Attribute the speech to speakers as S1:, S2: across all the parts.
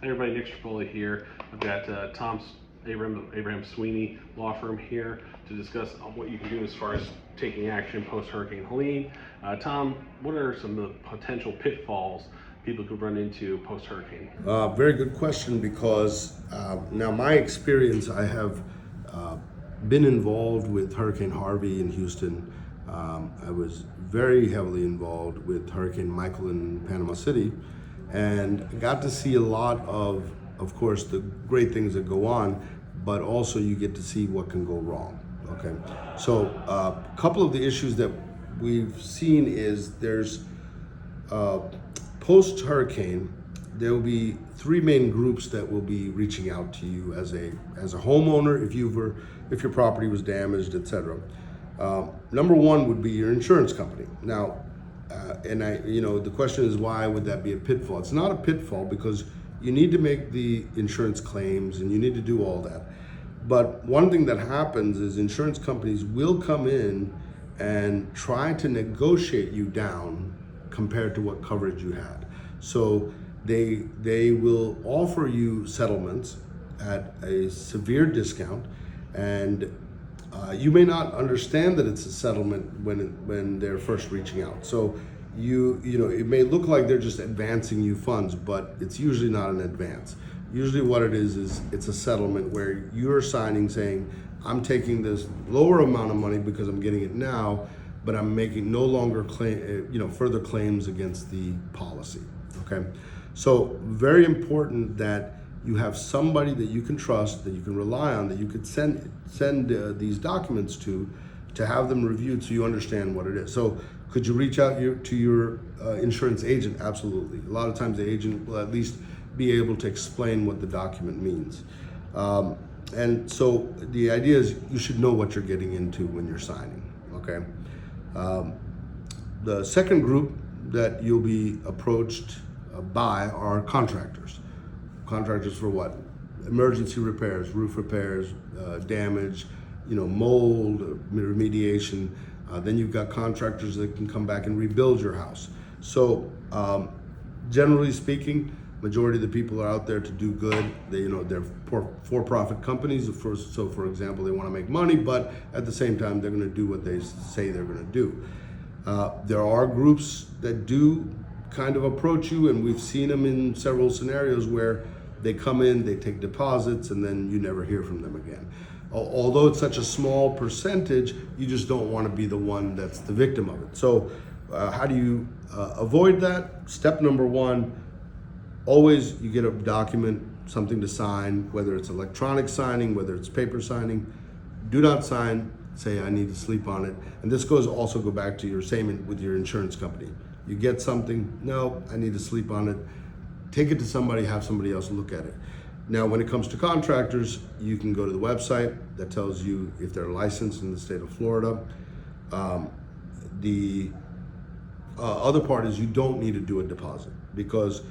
S1: Hey everybody, Nick Strapoli here. I've got Abraham of Abraham Sweeney law firm here to discuss what you can do as far as taking action post-Hurricane Helene. Tom, what are some of the potential pitfalls people could run into post-hurricane?
S2: Very good question because now my experience, I have been involved with Hurricane Harvey in Houston. I was very heavily involved with Hurricane Michael in Panama City, and got to see a lot of course, the great things that go on, but also you get to see what can go wrong. Okay, so a couple of the issues that we've seen is there's post-hurricane, there will be three main groups that will be reaching out to you as a homeowner if your property was damaged, etc. Number one would be your insurance company. Now, the question is, why would that be a pitfall? It's not a pitfall because you need to make the insurance claims and you need to do all that. But one thing that happens is insurance companies will come in and try to negotiate you down compared to what coverage you had. So they will offer you settlements at a severe discount, and you may not understand that it's a settlement when they're first reaching out. So it may look like they're just advancing you funds, but it's usually not an advance. Usually what it is it's a settlement where you're signing saying, I'm taking this lower amount of money because I'm getting it now, but I'm making no longer further claims against the policy. Okay, so very important that you have somebody that you can trust, that you can rely on, that you could send these documents to have them reviewed so you understand what it is. So could you reach out to your insurance agent? Absolutely. A lot of times the agent will at least be able to explain what the document means. And so the idea is you should know what you're getting into when you're signing. Okay. The second group that you'll be approached by are contractors. Contractors for what? Emergency repairs, roof repairs, damage, mold, remediation. Then you've got contractors that can come back and rebuild your house. So generally speaking, majority of the people are out there to do good. They're for-profit companies. So for example, they want to make money, but at the same time, they're going to do what they say they're going to do. There are groups that do kind of approach you, and we've seen them in several scenarios where they come in, they take deposits, and then you never hear from them again. Although it's such a small percentage, you just don't want to be the one that's the victim of it. So how do you avoid that? Step number one, always you get a document, something to sign, whether it's electronic signing, whether it's paper signing. Do not sign, say I need to sleep on it. And this also go back to your same with your insurance company. You get something, no, I need to sleep on it. Take it to somebody, have somebody else look at it. Now, when it comes to contractors, you can go to the website that tells you if they're licensed in the state of Florida. The other part is you don't need to do a deposit because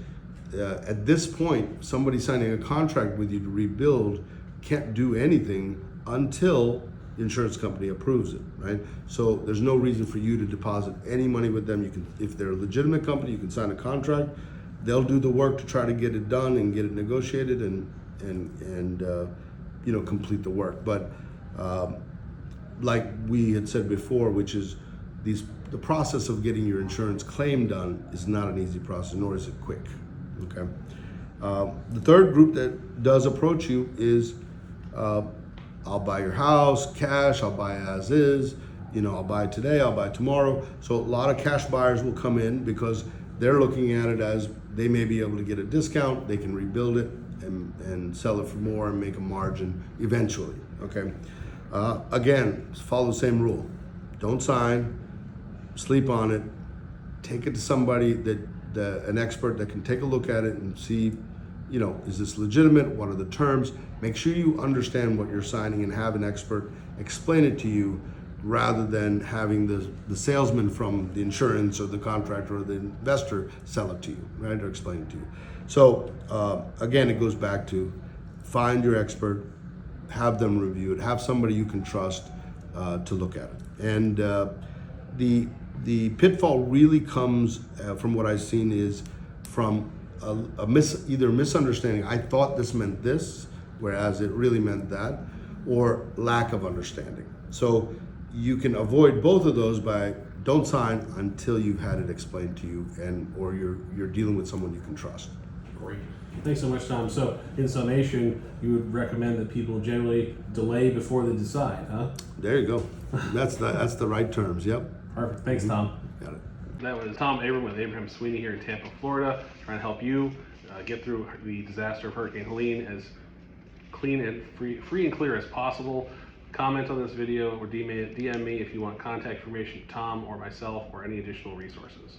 S2: at this point, somebody signing a contract with you to rebuild can't do anything until the insurance company approves it, right? So there's no reason for you to deposit any money with them. You can, if they're a legitimate company, you can sign a contract. They'll do the work to try to get it done and get it negotiated and complete the work. But like we had said before, which is the process of getting your insurance claim done is not an easy process, nor is it quick. Okay. The third group that does approach you is I'll buy your house, cash, I'll buy as is, I'll buy today, I'll buy tomorrow. So a lot of cash buyers will come in because they're looking at it as they may be able to get a discount, they can rebuild it and sell it for more and make a margin eventually, okay? Again, follow the same rule. Don't sign, sleep on it, take it to somebody an expert that can take a look at it and see, is this legitimate? What are the terms? Make sure you understand what you're signing and have an expert explain it to you rather than having the salesman from the insurance or the contractor or the investor sell it to you, right? Or explain it to you. So again, it goes back to find your expert, have them review it, have somebody you can trust to look at it. And the pitfall really comes from what I've seen is from either misunderstanding. I thought this meant this, whereas it really meant that, or lack of understanding. So you can avoid both of those by don't sign until you've had it explained to you, or you're dealing with someone you can trust.
S1: Great. Thanks so much, Tom. So, in summation, you would recommend that people generally delay before they decide, huh?
S2: There you go. That's the right terms. Yep.
S1: Perfect. Thanks, Tom.
S2: Got it.
S1: That was Tom Abraham with Abraham Sweeney here in Tampa, Florida, trying to help you get through the disaster of Hurricane Helene as clean and free and clear as possible. Comment on this video or DM me if you want contact information, Tom or myself, or any additional resources.